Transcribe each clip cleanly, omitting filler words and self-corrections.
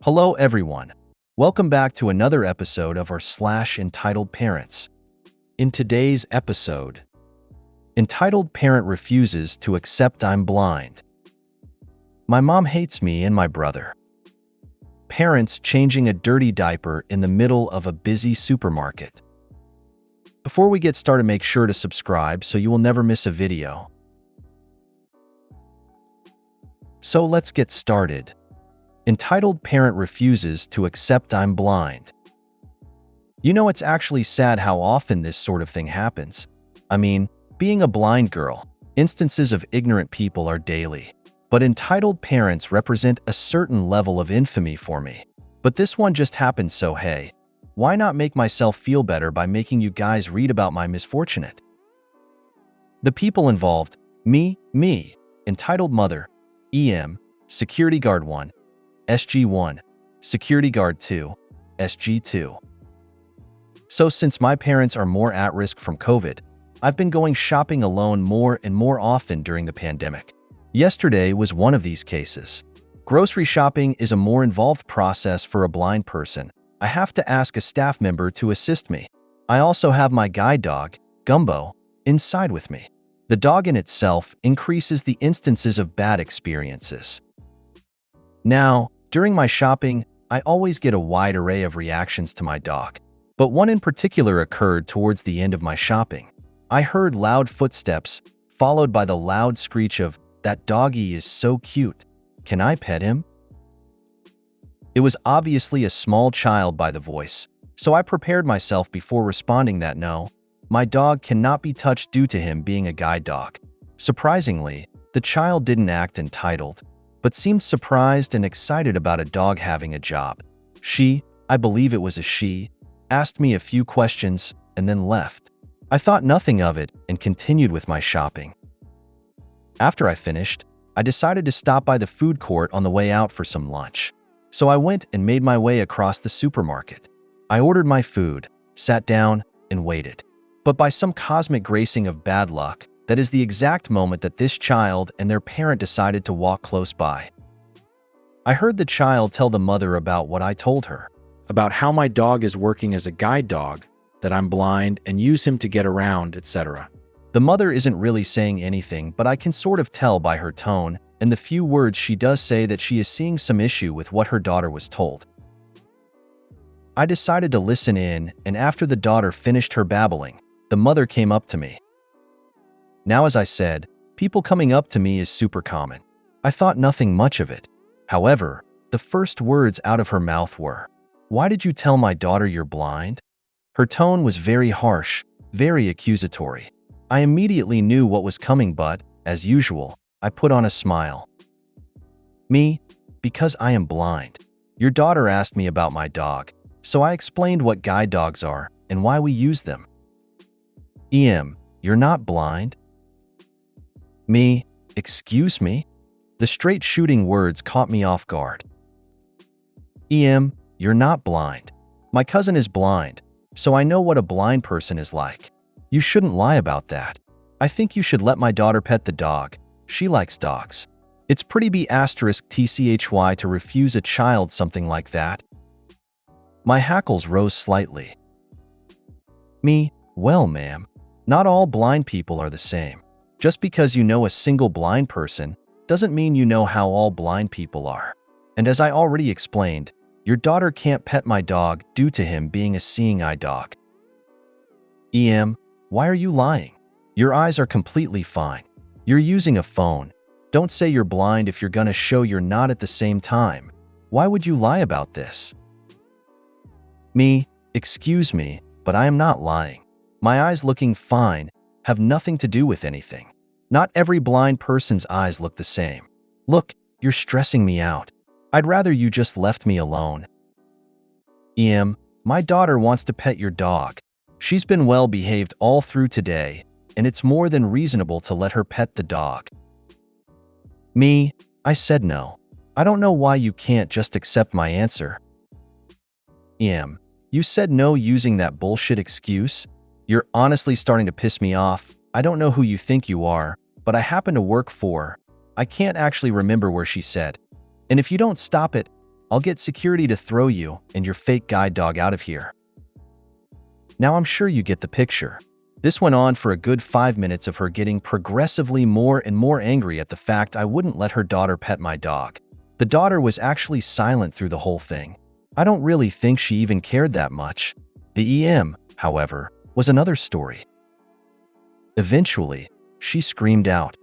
Hello everyone. Welcome back to another episode of our entitled parents. In today's episode, entitled parent refuses to accept I'm blind. My mom hates me and my brother. Parents changing a dirty diaper in the middle of a busy supermarket. Before we get started, make sure to subscribe so you will never miss a video. So let's get started. Entitled parent refuses to accept I'm blind. You know, it's actually sad how often this sort of thing happens. I mean, being a blind girl, instances of ignorant people are daily. But entitled parents represent a certain level of infamy for me. But this one just happened, so hey, why not make myself feel better by making you guys read about my misfortunate? The people involved: me, entitled mother, EM, security guard 1, SG1, security guard 2, SG2. So since my parents are more at risk from COVID, I've been going shopping alone more and more often during the pandemic. Yesterday was one of these cases. Grocery shopping is a more involved process for a blind person. I have to ask a staff member to assist me. I also have my guide dog, Gumbo, inside with me. The dog in itself increases the instances of bad experiences. Now, during my shopping, I always get a wide array of reactions to my dog. But one in particular occurred towards the end of my shopping. I heard loud footsteps, followed by the loud screech of, "That doggy is so cute. Can I pet him?" It was obviously a small child by the voice, so I prepared myself before responding that no, my dog cannot be touched due to him being a guide dog. Surprisingly, the child didn't act entitled, but seemed surprised and excited about a dog having a job. She, I believe it was a she, asked me a few questions and then left. I thought nothing of it and continued with my shopping. After I finished, I decided to stop by the food court on the way out for some lunch. So I went and made my way across the supermarket. I ordered my food, sat down, and waited. But by some cosmic gracing of bad luck, that is the exact moment that this child and their parent decided to walk close by. I heard the child tell the mother about what I told her, about how my dog is working as a guide dog, that I'm blind and use him to get around, etc. The mother isn't really saying anything, but I can sort of tell by her tone and the few words she does say that she is seeing some issue with what her daughter was told. I decided to listen in, and after the daughter finished her babbling, the mother came up to me. Now, as I said, people coming up to me is super common. I thought nothing much of it. However, the first words out of her mouth were, "Why did you tell my daughter you're blind?" Her tone was very harsh, very accusatory. I immediately knew what was coming, but, as usual, I put on a smile. Me, because I am blind. Your daughter asked me about my dog, so I explained what guide dogs are and why we use them. EM, you're not blind? Me, excuse me? The straight shooting words caught me off guard. EM, you're not blind. My cousin is blind, so I know what a blind person is like. You shouldn't lie about that. I think you should let my daughter pet the dog. She likes dogs. It's pretty *tchy to refuse a child something like that. My hackles rose slightly. Me, well, ma'am, not all blind people are the same. Just because you know a single blind person doesn't mean you know how all blind people are. And as I already explained, your daughter can't pet my dog due to him being a seeing eye dog. EM, why are you lying? Your eyes are completely fine. You're using a phone. Don't say you're blind if you're gonna show you're not at the same time. Why would you lie about this? Me, excuse me, but I am not lying. My eyes looking fine have nothing to do with anything. Not every blind person's eyes look the same. Look, you're stressing me out. I'd rather you just left me alone. EM, my daughter wants to pet your dog. She's been well behaved all through today, and it's more than reasonable to let her pet the dog. Me, I said no. I don't know why you can't just accept my answer. EM, you said no using that bullshit excuse? You're honestly starting to piss me off. I don't know who you think you are, but I happen to work for. I can't actually remember where she said. And if you don't stop it, I'll get security to throw you and your fake guide dog out of here. Now I'm sure you get the picture. This went on for a good 5 minutes of her getting progressively more and more angry at the fact I wouldn't let her daughter pet my dog. The daughter was actually silent through the whole thing. I don't really think she even cared that much. The EM, however, was another story. Eventually, she screamed out,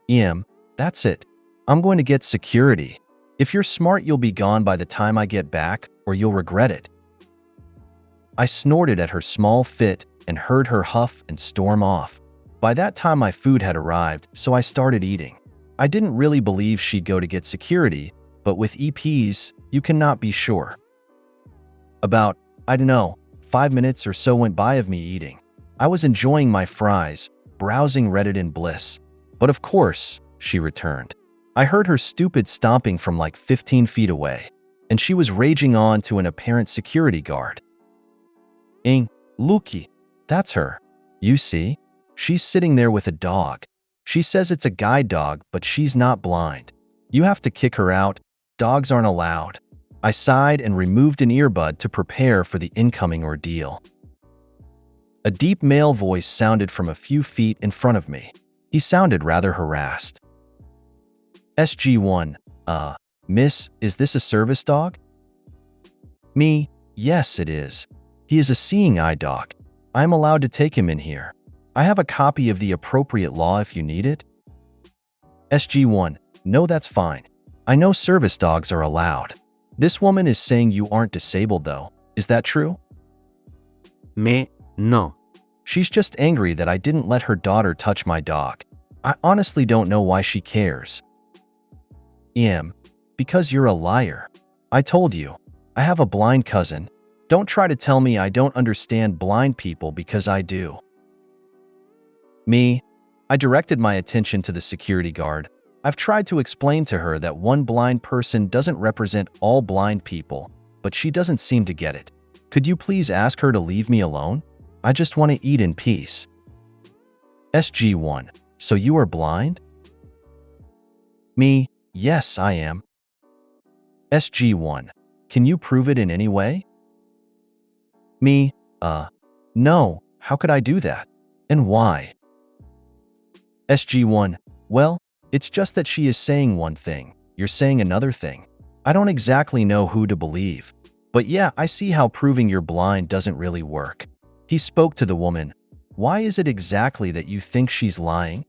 "EM, that's it. I'm going to get security. If you're smart, you'll be gone by the time I get back, or you'll regret it." I snorted at her small fit and heard her huff and storm off. By that time, my food had arrived, so I started eating. I didn't really believe she'd go to get security, but with EPs, you cannot be sure. About, I don't know, 5 minutes or so went by of me eating. I was enjoying my fries, browsing Reddit in bliss. But of course, she returned. I heard her stupid stomping from like 15 feet away, and she was raging on to an apparent security guard. Looky, that's her. You see? She's sitting there with a dog. She says it's a guide dog, but she's not blind. You have to kick her out. Dogs aren't allowed. I sighed and removed an earbud to prepare for the incoming ordeal. A deep male voice sounded from a few feet in front of me. He sounded rather harassed. SG1, miss, is this a service dog? Me, yes it is. He is a seeing eye dog. I'm allowed to take him in here. I have a copy of the appropriate law if you need it. SG1, no, that's fine. I know service dogs are allowed. This woman is saying you aren't disabled though. Is that true? Me, no. She's just angry that I didn't let her daughter touch my dog. I honestly don't know why she cares. Because you're a liar. I told you. I have a blind cousin. Don't try to tell me I don't understand blind people because I do. Me, I directed my attention to the security guard. I've tried to explain to her that one blind person doesn't represent all blind people, but she doesn't seem to get it. Could you please ask her to leave me alone? I just want to eat in peace. SG1, so you are blind? Me, yes, I am. SG1, can you prove it in any way? Me, no, how could I do that? And why? SG1, well, it's just that she is saying one thing, you're saying another thing. I don't exactly know who to believe. But yeah, I see how proving you're blind doesn't really work. He spoke to the woman. Why is it exactly that you think she's lying?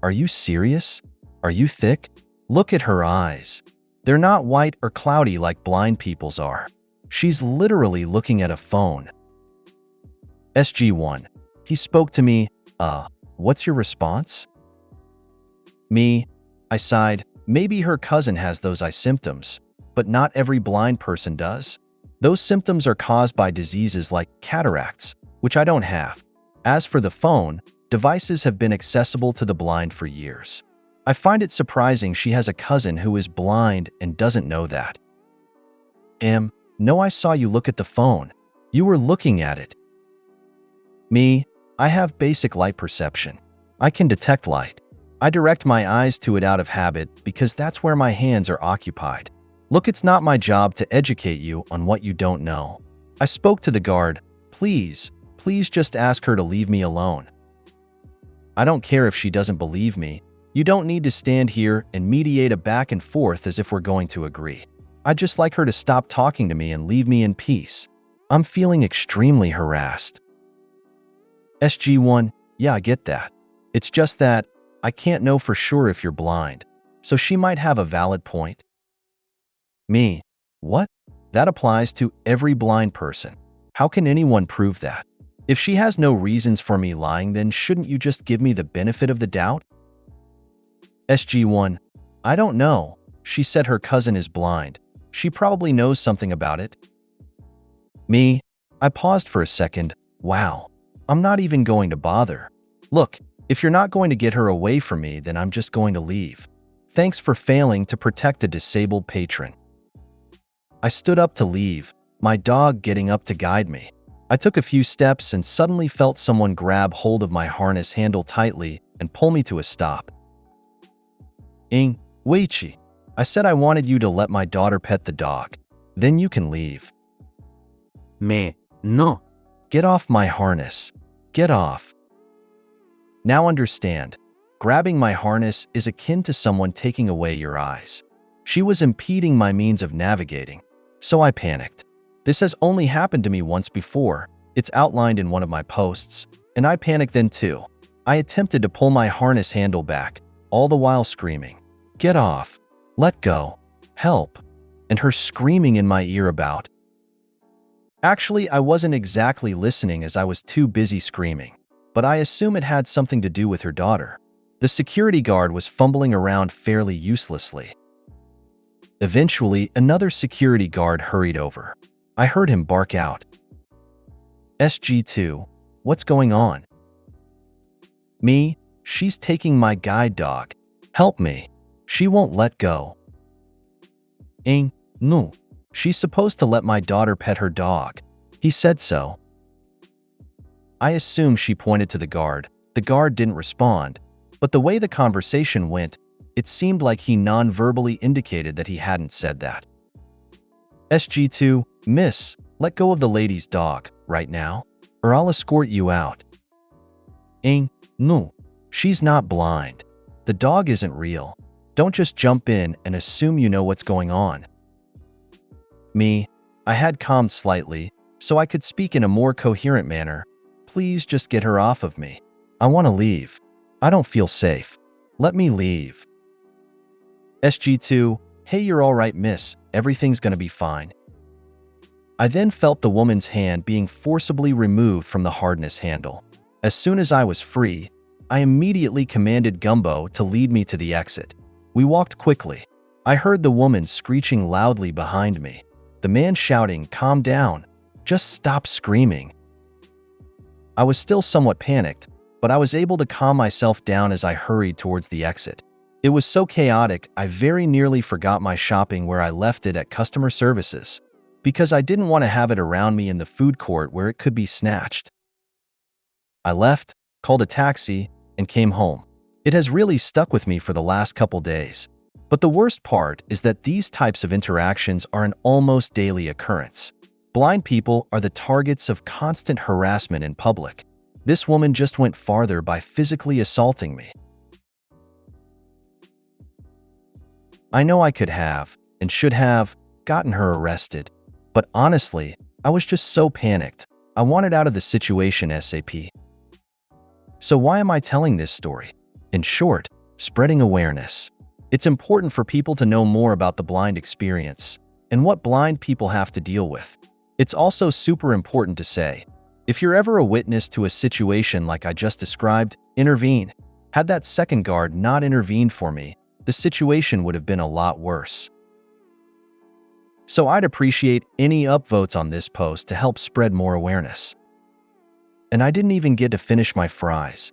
Are you serious? Are you thick? Look at her eyes. They're not white or cloudy like blind people's are. She's literally looking at a phone. SG1, he spoke to me. What's your response? Me, I sighed. Maybe her cousin has those eye symptoms, but not every blind person does. Those symptoms are caused by diseases like cataracts, which I don't have. As for the phone, devices have been accessible to the blind for years. I find it surprising she has a cousin who is blind and doesn't know that. No, I saw you look at the phone. You were looking at it. Me, I have basic light perception. I can detect light. I direct my eyes to it out of habit because that's where my hands are occupied. Look, it's not my job to educate you on what you don't know. I spoke to the guard. Please just ask her to leave me alone. I don't care if she doesn't believe me. You don't need to stand here and mediate a back and forth as if we're going to agree. I'd just like her to stop talking to me and leave me in peace. I'm feeling extremely harassed. SG1, yeah, I get that. It's just that I can't know for sure if you're blind, so she might have a valid point. Me, what? That applies to every blind person. How can anyone prove that? If she has no reasons for me lying, then shouldn't you just give me the benefit of the doubt? SG1, I don't know. She said her cousin is blind. She probably knows something about it. Me, I paused for a second. Wow, I'm not even going to bother. Look, if you're not going to get her away from me, then I'm just going to leave. Thanks for failing to protect a disabled patron. I stood up to leave, my dog getting up to guide me. I took a few steps and suddenly felt someone grab hold of my harness handle tightly and pull me to a stop. Weichi, I said I wanted you to let my daughter pet the dog. Then you can leave. Me, no. Get off my harness. Get off. Now understand, grabbing my harness is akin to someone taking away your eyes. She was impeding my means of navigating, so I panicked. This has only happened to me once before. It's outlined in one of my posts, and I panicked then too. I attempted to pull my harness handle back, all the while screaming, "Get off! Let go! Help!" and her screaming in my ear about. Actually, I wasn't exactly listening as I was too busy screaming, but I assume it had something to do with her daughter. The security guard was fumbling around fairly uselessly. Eventually, another security guard hurried over. I heard him bark out, "SG2, what's going on?" Me, "She's taking my guide dog. Help me. She won't let go." No. She's supposed to let my daughter pet her dog. He said so. I assume she pointed to the guard. The guard didn't respond, but the way the conversation went, it seemed like he non-verbally indicated that he hadn't said that. "SG2, miss, let go of the lady's dog, right now, or I'll escort you out." No. She's not blind. The dog isn't real. Don't just jump in and assume you know what's going on. Me, I had calmed slightly, so I could speak in a more coherent manner. "Please just get her off of me. I want to leave. I don't feel safe. Let me leave." "SG2, hey, you're all right, miss. Everything's gonna be fine." I then felt the woman's hand being forcibly removed from the harness handle. As soon as I was free, I immediately commanded Gumbo to lead me to the exit. We walked quickly. I heard the woman screeching loudly behind me. The man shouting, "Calm down. Just stop screaming." I was still somewhat panicked, but I was able to calm myself down as I hurried towards the exit. It was so chaotic, I very nearly forgot my shopping where I left it at customer services, because I didn't want to have it around me in the food court where it could be snatched. I left, called a taxi, and came home. It has really stuck with me for the last couple days. But the worst part is that these types of interactions are an almost daily occurrence. Blind people are the targets of constant harassment in public. This woman just went farther by physically assaulting me. I know I could have, and should have, gotten her arrested. But honestly, I was just so panicked. I wanted out of the situation ASAP. So why am I telling this story? In short, spreading awareness. It's important for people to know more about the blind experience and what blind people have to deal with. It's also super important to say, if you're ever a witness to a situation like I just described, intervene. Had that second guard not intervened for me, the situation would have been a lot worse. So I'd appreciate any upvotes on this post to help spread more awareness. And I didn't even get to finish my fries.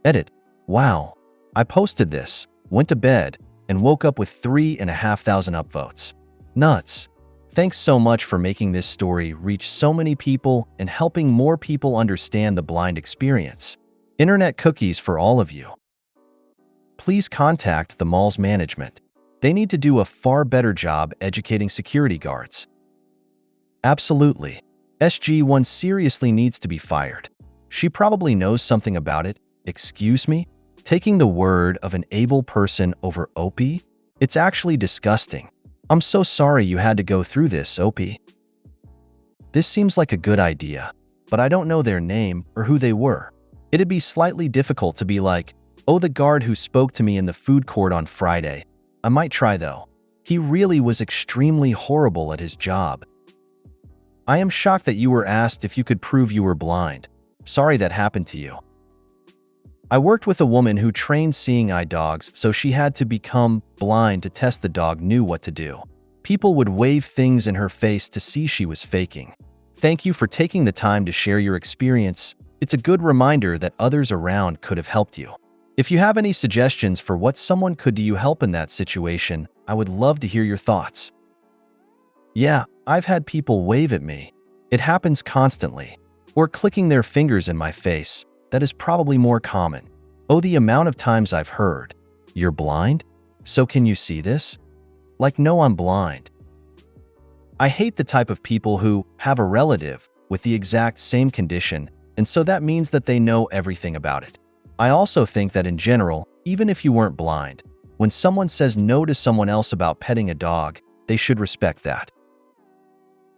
Edit. Wow. I posted this, went to bed, and woke up with 3,500 upvotes. Nuts. Thanks so much for making this story reach so many people and helping more people understand the blind experience. Internet cookies for all of you. Please contact the mall's management. They need to do a far better job educating security guards. Absolutely. SG1 seriously needs to be fired. She probably knows something about it. Excuse me? Taking the word of an able person over OP? It's actually disgusting. I'm so sorry you had to go through this, OP. This seems like a good idea, but I don't know their name or who they were. It'd be slightly difficult to be like, "Oh, the guard who spoke to me in the food court on Friday." I might try though. He really was extremely horrible at his job. I am shocked that you were asked if you could prove you were blind. Sorry that happened to you. I worked with a woman who trained seeing eye dogs, so she had to become blind to test the dog knew what to do. People would wave things in her face to see she was faking. Thank you for taking the time to share your experience. It's a good reminder that others around could have helped you. If you have any suggestions for what someone could do you help in that situation, I would love to hear your thoughts. Yeah, I've had people wave at me. It happens constantly. Or clicking their fingers in my face. That is probably more common. Oh, the amount of times I've heard, "You're blind? So can you see this? Like, no, I'm blind. I hate the type of people who have a relative with the exact same condition, and so that means that they know everything about it. I also think that in general, even if you weren't blind, when someone says no to someone else about petting a dog, they should respect that.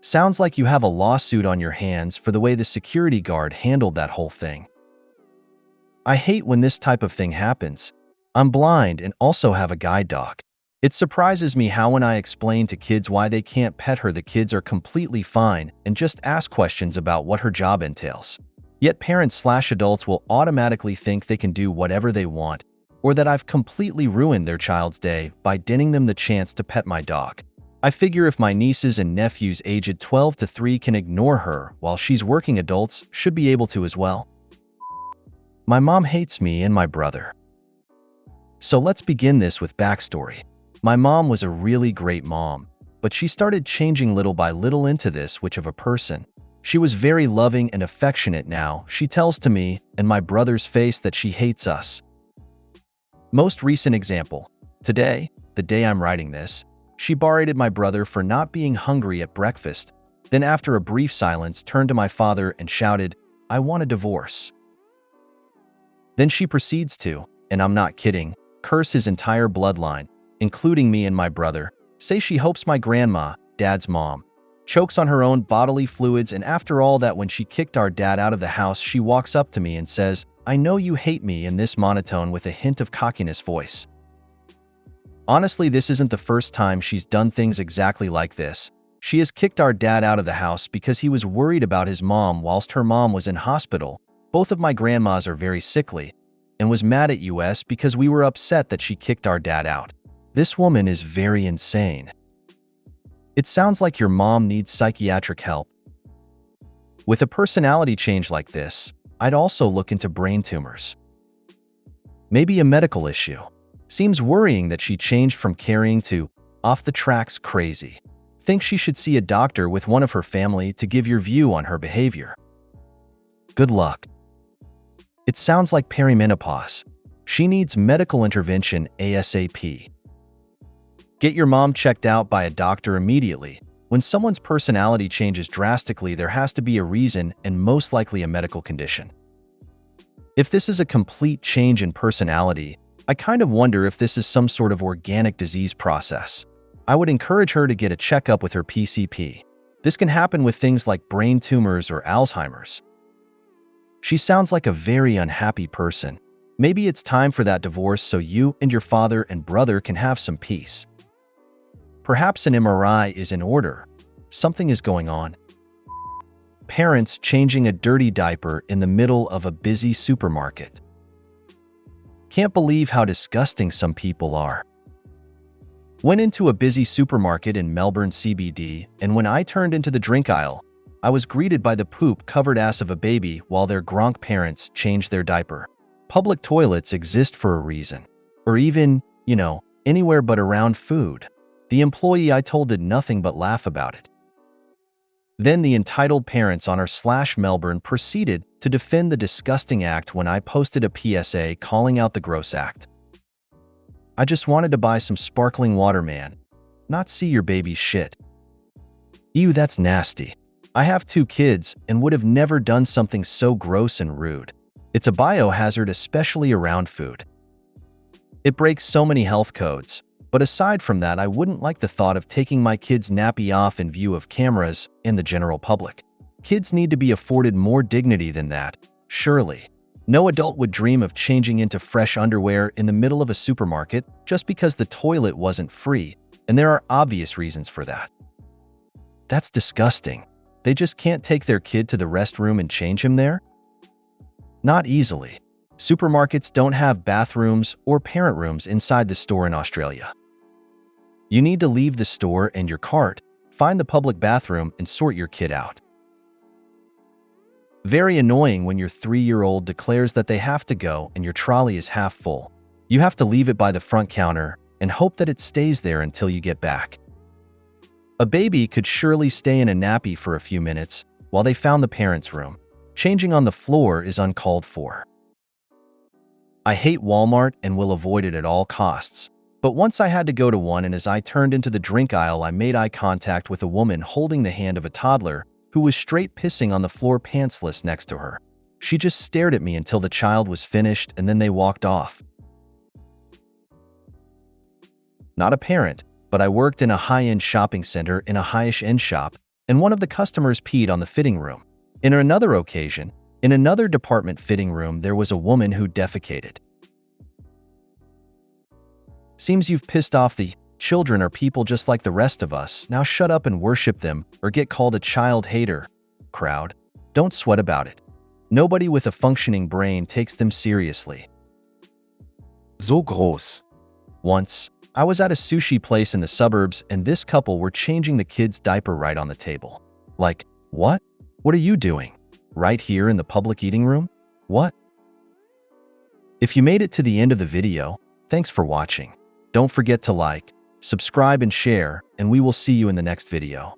Sounds like you have a lawsuit on your hands for the way the security guard handled that whole thing. I hate when this type of thing happens. I'm blind and also have a guide dog. It surprises me how when I explain to kids why they can't pet her, the kids are completely fine and just ask questions about what her job entails. Yet parents/adults will automatically think they can do whatever they want, or that I've completely ruined their child's day by denying them the chance to pet my dog. I figure if my nieces and nephews aged 12 to 3 can ignore her while she's working, adults should be able to as well. My mom hates me and my brother. So let's begin this with backstory. My mom was a really great mom, but she started changing little by little into this witch of a person. She was very loving and affectionate. Now she tells to me and my brother's face that she hates us. Most recent example. Today, the day I'm writing this, she berated my brother for not being hungry at breakfast, then after a brief silence turned to my father and shouted, "I want a divorce." Then she proceeds to, and I'm not kidding, curse his entire bloodline, including me and my brother, say she hopes my grandma, Dad's mom, chokes on her own bodily fluids, and after all that, when she kicked our dad out of the house, she walks up to me and says, "I know you hate me," in this monotone with a hint of cockiness voice. Honestly, this isn't the first time she's done things exactly like this. She has kicked our dad out of the house because he was worried about his mom whilst her mom was in hospital. Both of my grandmas are very sickly, and was mad at us because we were upset that she kicked our dad out. This woman is very insane. It sounds like your mom needs psychiatric help. With a personality change like this, I'd also look into brain tumors. Maybe a medical issue. Seems worrying that she changed from caring to off the tracks crazy. Think she should see a doctor with one of her family to give your view on her behavior. Good luck. It sounds like perimenopause. She needs medical intervention ASAP. Get your mom checked out by a doctor immediately. When someone's personality changes drastically, there has to be a reason and most likely a medical condition. If this is a complete change in personality, I kind of wonder if this is some sort of organic disease process. I would encourage her to get a checkup with her PCP. This can happen with things like brain tumors or Alzheimer's. She sounds like a very unhappy person. Maybe it's time for that divorce so you and your father and brother can have some peace. Perhaps an MRI is in order. Something is going on. Parents changing a dirty diaper in the middle of a busy supermarket. Can't believe how disgusting some people are. Went into a busy supermarket in Melbourne CBD, and when I turned into the drink aisle, I was greeted by the poop-covered ass of a baby while their gronk parents changed their diaper. Public toilets exist for a reason. Or even, anywhere but around food. The employee I told did nothing but laugh about it. Then the entitled parents on r/Melbourne proceeded to defend the disgusting act when I posted a PSA calling out the gross act. I just wanted to buy some sparkling water, man. Not see your baby's shit. Ew, that's nasty. I have 2 kids and would have never done something so gross and rude. It's a biohazard, especially around food. It breaks so many health codes. But aside from that, I wouldn't like the thought of taking my kid's nappy off in view of cameras and the general public. Kids need to be afforded more dignity than that, surely. No adult would dream of changing into fresh underwear in the middle of a supermarket just because the toilet wasn't free, and there are obvious reasons for that. That's disgusting. They just can't take their kid to the restroom and change him there? Not easily. Supermarkets don't have bathrooms or parent rooms inside the store in Australia. You need to leave the store and your cart, find the public bathroom, and sort your kid out. Very annoying when your 3-year-old declares that they have to go and your trolley is half full. You have to leave it by the front counter and hope that it stays there until you get back. A baby could surely stay in a nappy for a few minutes while they found the parents' room. Changing on the floor is uncalled for. I hate Walmart and will avoid it at all costs. But once I had to go to one, and as I turned into the drink aisle, I made eye contact with a woman holding the hand of a toddler who was straight pissing on the floor pantsless next to her. She just stared at me until the child was finished, and then they walked off. Not a parent, but I worked in a high-end shopping center in a high-end shop, and one of the customers peed on the fitting room. In another occasion, in another department fitting room, there was a woman who defecated. Seems you've pissed off the children are people just like the rest of us. Now shut up and worship them, or get called a child hater crowd. Don't sweat about it. Nobody with a functioning brain takes them seriously. So groß. Once, I was at a sushi place in the suburbs, and this couple were changing the kid's diaper right on the table. Like, what? What are you doing? Right here in the public eating room? What? If you made it to the end of the video, thanks for watching. Don't forget to like, subscribe, and share, and we will see you in the next video.